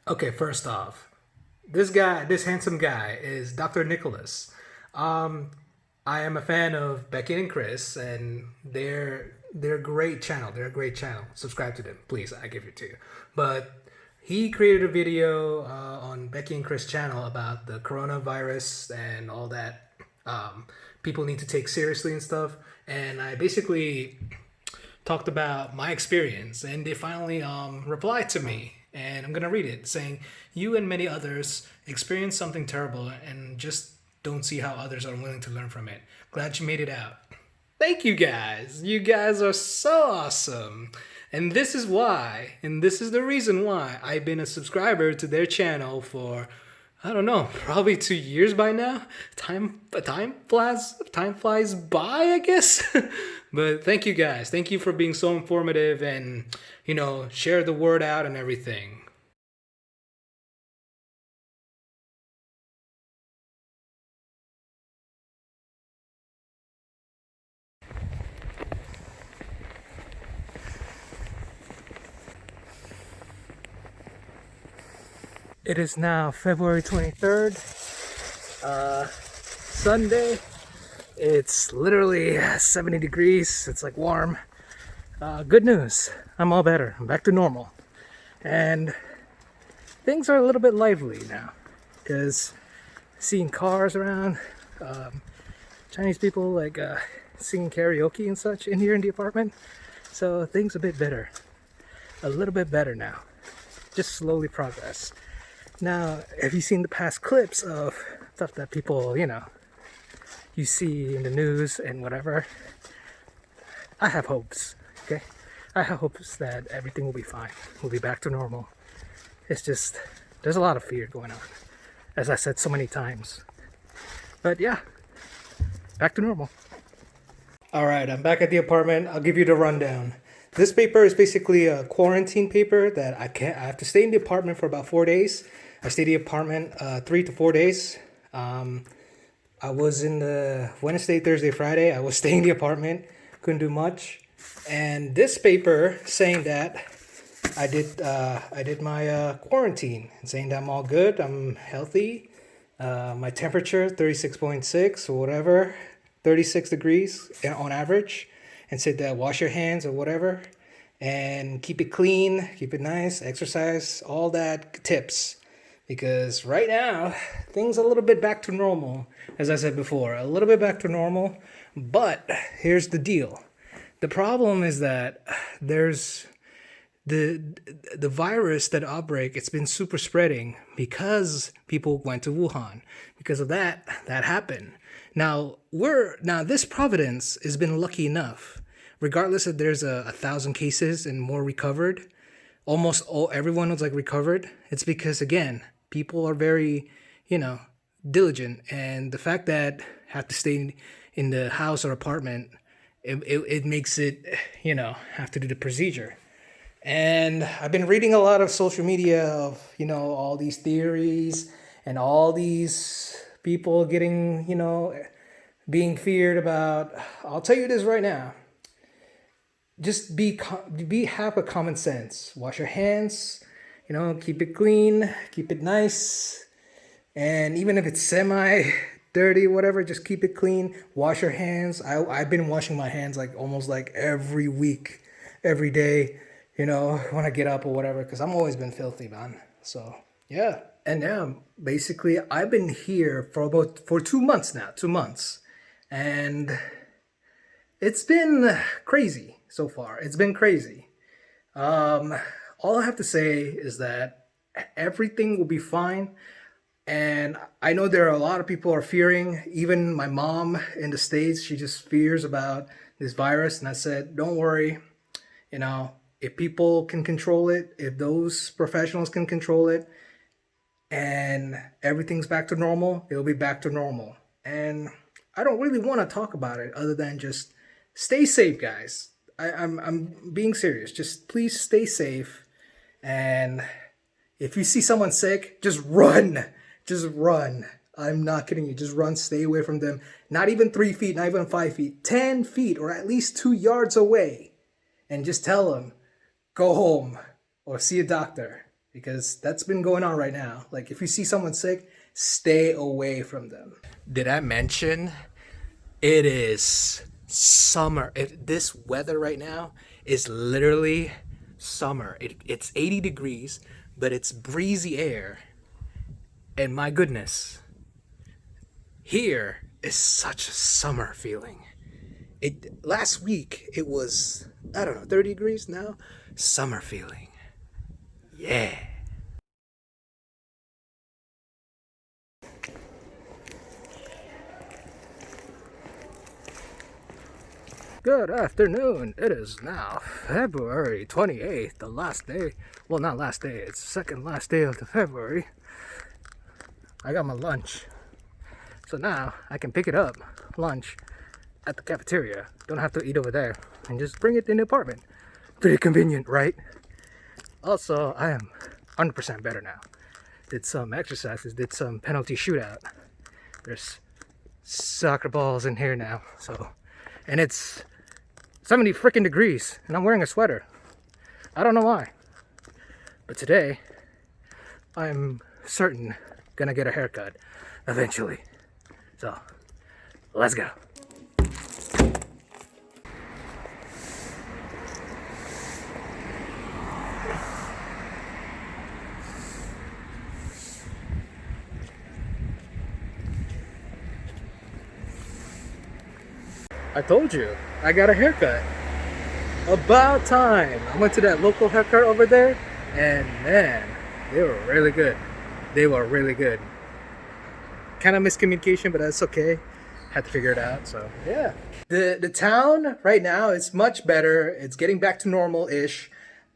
Okay, first off, this handsome guy is Dr. Nicholas. Um, I am a fan of Becky and Chris, and they're a great channel. They're a great channel. Subscribe to them, please. I give it to you. But he created a video on Becky and Chris channel about the coronavirus and all that. People need to take seriously and stuff. And I basically talked about my experience, and they finally replied to me. And I'm gonna read it, saying, "You and many others experienced something terrible, and just don't see how others are willing to learn from it. Glad you made it out." Thank you guys. You guys are so awesome. And this is why, and this is the reason why I've been a subscriber to their channel for, I don't know, probably 2 years by now. Time flies by, I guess. But thank you guys. Thank you for being so informative and, share the word out and everything. It is now February 23rd, Sunday. It's literally 70 degrees. It's like warm. Good news. I'm all better. I'm back to normal. And things are a little bit lively now because seeing cars around, Chinese people like singing karaoke and such in here in the apartment. So things a bit better. A little bit better now. Just slowly progress. Now, have you seen the past clips of stuff that people, you see in the news and whatever? I have hopes, okay? I have hopes that everything will be fine. We'll be back to normal. It's just, there's a lot of fear going on, as I said so many times. But yeah, back to normal. All right, I'm back at the apartment. I'll give you the rundown. This paper is basically a quarantine paper that I have to stay in the apartment for about 4 days. I stayed in the apartment 3 to 4 days. I was in the Wednesday, Thursday, Friday. I was staying in the apartment, couldn't do much. And this paper saying that I did my quarantine and saying that I'm all good, I'm healthy. My temperature 36.6 or whatever, 36 degrees on average, and said that wash your hands or whatever, and keep it clean, keep it nice, exercise, all that tips. Because right now, things are a little bit back to normal, as I said before, a little bit back to normal. But here's the deal. The problem is that there's the virus, that outbreak, it's been super spreading because people went to Wuhan. Because of that happened. Now this Providence has been lucky enough, regardless if there's 1,000 cases and more recovered, almost everyone was like recovered. It's because, again, people are very, diligent, and the fact that have to stay in the house or apartment, it makes it, have to do the procedure. And I've been reading a lot of social media of, all these theories and all these people getting, being feared about. I'll tell you this right now. Just have a common sense. Wash your hands, keep it clean, keep it nice. And even if it's semi dirty, whatever, just keep it clean. Wash your hands. I've been washing my hands like almost like every week, every day, when I get up or whatever, because I'm always been filthy, man. So yeah. And now basically I've been here for 2 months now, 2 months. And it's been crazy so far. It's been crazy. All I have to say is that everything will be fine. And I know there are a lot of people are fearing, even my mom in the States, she just fears about this virus. And I said, don't worry, if people can control it, if those professionals can control it, and everything's back to normal, it'll be back to normal. And I don't really want to talk about it other than just stay safe, guys. I'm being serious. Just please stay safe. And if you see someone sick, just run. Just run. I'm not kidding you. Just run. Stay away from them. Not even 3 feet, not even 5 feet. 10 feet or at least 2 yards away. And just tell them, go home or see a doctor. because that's been going on right now. Like, if you see someone sick, stay away from them. Did I mention it is summer? This weather right now is literally summer. It's 80 degrees, but it's breezy air. And my goodness, here is such a summer feeling. Last week it was, I don't know, 30 degrees. Now summer feeling. Yeah. Good afternoon. It is now February 28th, the last day. Well, not last day, it's the second last day of the February. I got my lunch. So now I can pick it up, lunch, at the cafeteria. Don't have to eat over there and just bring it in the apartment. Pretty convenient, right? Also, I am 100% better now. Did some exercises, did some penalty shootout. There's soccer balls in here now, so, and it's 70 freaking degrees and I'm wearing a sweater. I don't know why, but today I'm certain gonna get a haircut eventually. So let's go. I told you, I got a haircut. About time. I went to that local haircut over there, and man, they were really good. They were really good. Kind of miscommunication, but that's okay. Had to figure it out, so yeah. The town right now is much better. It's getting back to normal-ish,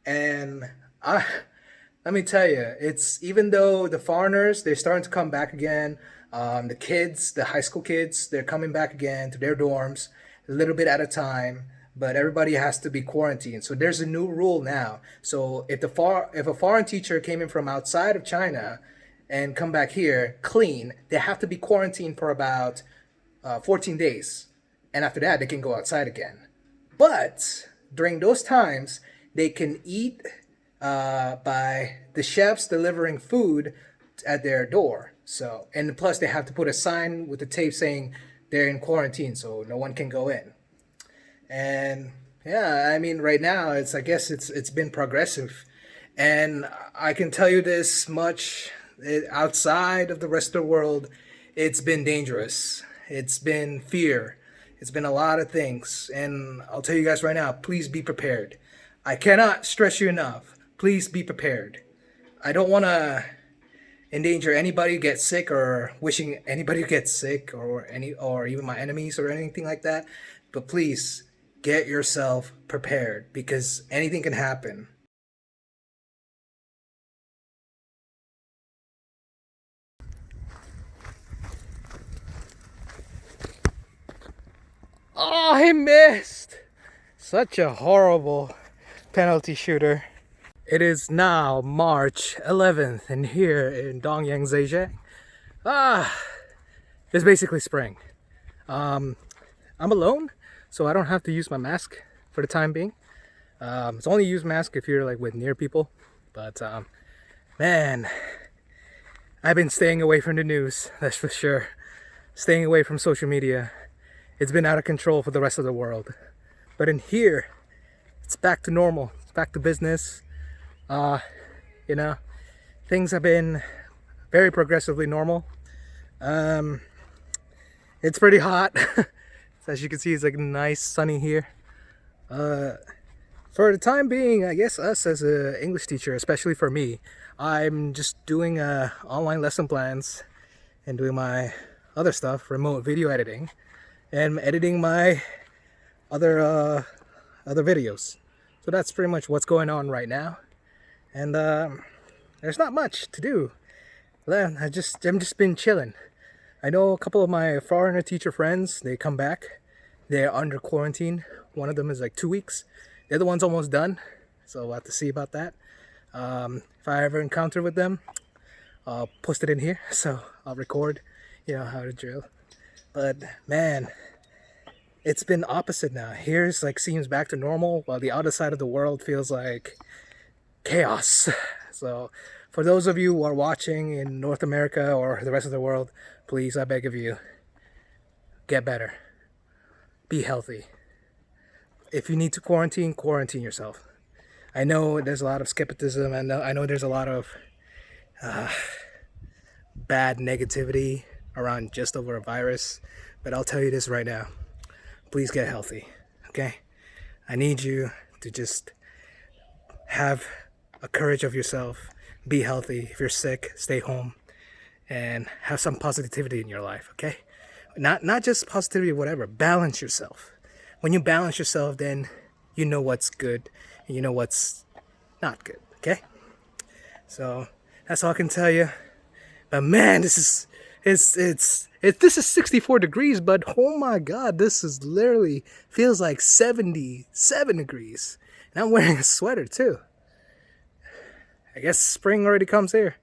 and let me tell you, it's, even though the foreigners, they're starting to come back again. The kids, the high school kids, they're coming back again to their dorms, a little bit at a time, but everybody has to be quarantined. So there's a new rule now. So if a foreign teacher came in from outside of China and come back here clean, they have to be quarantined for about 14 days. And after that, they can go outside again. But during those times, they can eat by the chefs delivering food at their door. So, and plus they have to put a sign with the tape saying they're in quarantine, so no one can go in. And yeah, I mean, right now I guess it's been progressive, and I can tell you this much: outside of the rest of the world, it's been dangerous. It's been fear. It's been a lot of things, and I'll tell you guys right now: please be prepared. I cannot stress you enough. Please be prepared. I don't want to endanger anybody who gets sick, or wishing anybody who gets sick, or even my enemies or anything like that. But please get yourself prepared, because anything can happen. Oh, I missed! Such a horrible penalty shooter. It is now March 11th, and here in Dongyang, Zhejiang, it's basically spring. I'm alone, so I don't have to use my mask for the time being. It's only use mask if you're like with near people. But man, I've been staying away from the news, that's for sure. Staying away from social media. It's been out of control for the rest of the world. But in here, it's back to normal. It's back to business. You know, things have been very progressively normal. It's pretty hot. As you can see, it's like nice sunny here. For the time being, I guess us as an English teacher, especially for me, I'm just doing online lesson plans and doing my other stuff, remote video editing, and editing my other videos. So that's pretty much what's going on right now. And there's not much to do. I'm just been chilling. I know a couple of my foreigner teacher friends, they come back. They're under quarantine. One of them is like 2 weeks. The other one's almost done. So we'll have to see about that. If I ever encounter with them, I'll post it in here. So I'll record, you know, how to drill. But man, it's been opposite now. Here's like seems back to normal, while the other side of the world feels like chaos. So, for those of you who are watching in North America or the rest of the world, please, I beg of you, get better. Be healthy. If you need to quarantine, quarantine yourself. I know there's a lot of skepticism, and I know there's a lot of bad negativity around just over a virus, but I'll tell you this right now. Please get healthy, okay? I need you to just have a courage of yourself. Be healthy. If you're sick, stay home and have some positivity in your life, okay? Not just positivity or whatever. Balance yourself. When you balance yourself, then you know what's good and you know what's not good, okay? So that's all I can tell you. But man, this is 64 degrees, but oh my god, this is literally feels like 77 degrees. And I'm wearing a sweater too. I guess spring already comes here.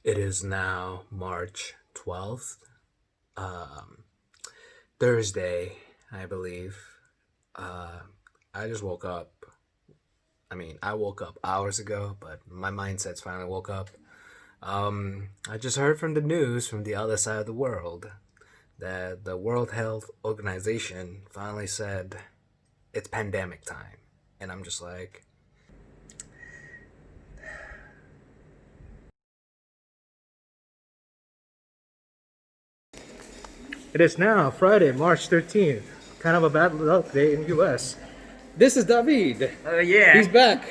It is now March 12th, Thursday, I believe. I just woke up. I woke up hours ago, but my mindset's finally woke up. I just heard from the news from the other side of the world that the World Health Organization finally said it's pandemic time. And I'm just like, It is now Friday, March 13th. Kind of a bad luck day in the US. This is David. Yeah, He's back.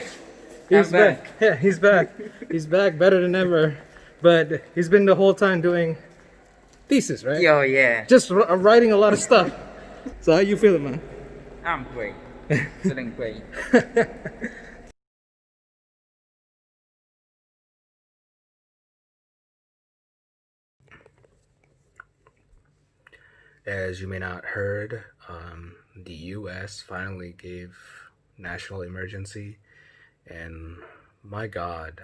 He's back. Yeah, he's back. He's back better than ever. But he's been the whole time doing thesis, right? Yo, yeah. Just writing a lot of stuff. So how you feeling, man? I'm great. Feeling great. as you may not heard, the U.S. finally gave national emergency, and my God,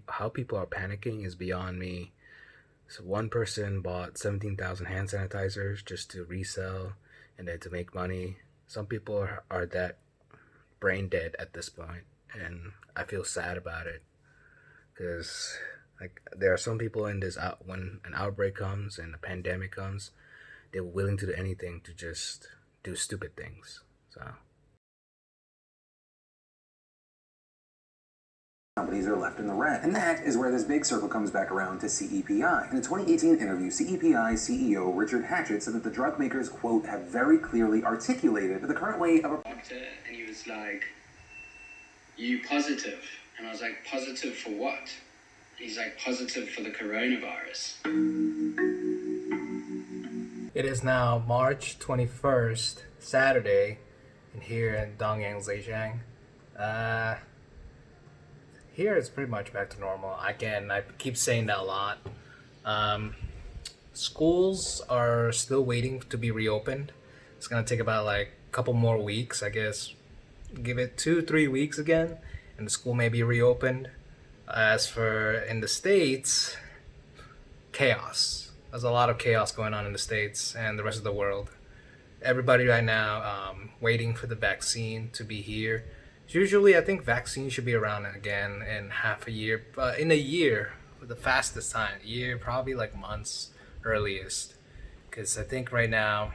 how people are panicking is beyond me. So one person bought 17,000 hand sanitizers just to resell and then to make money. Some people are that brain dead at this point, and I feel sad about it because like there are some people in this out when an outbreak comes and a pandemic comes, they're willing to do anything to just do stupid things. So companies are left in the red. And that is where this big circle comes back around to CEPI. In a 2018 interview, CEPI CEO Richard Hatchett said that the drug makers, quote, have very clearly articulated the current way of... Doctor, and he was like, you positive? And I was like, positive for what? He's like, positive for the coronavirus. It is now March 21st, Saturday, and here in Dongyang, Zhejiang. Here it's pretty much back to normal. Again, I keep saying that a lot. Schools are still waiting to be reopened. It's gonna take about like a couple more weeks, I guess. Give it 2-3 weeks again, and the school may be reopened. As for in the States, chaos. There's a lot of chaos going on in the States and the rest of the world. Everybody right now waiting for the vaccine to be here. Usually, I think vaccine should be around again in half a year, but in a year, the fastest time, year probably like months earliest. Because I think right now,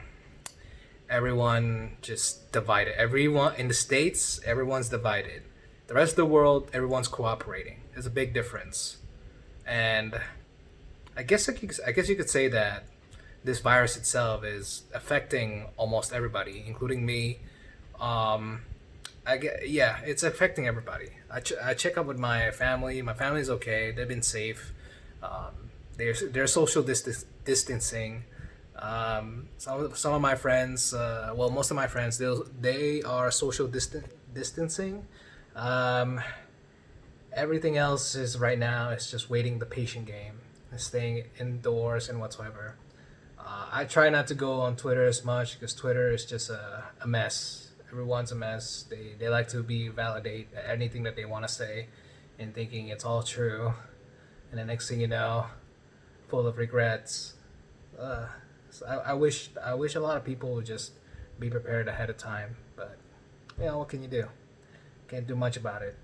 everyone just divided. Everyone in the States, everyone's divided. The rest of the world, everyone's cooperating. There's a big difference, and I guess you could say that this virus itself is affecting almost everybody, including me. Yeah, it's affecting everybody. I check up with my family. My family's okay. They've been safe. They're social distancing. Some of my friends, well, most of my friends, they are social distancing. Everything else is right now. It's just waiting the patient game, staying indoors and whatsoever. I try not to go on Twitter as much because Twitter is just a mess. Everyone's a mess. They like to validate anything that they want to say and thinking it's all true. And the next thing you know, full of regrets. So I wish a lot of people would just be prepared ahead of time. But what can you do? Can't do much about it.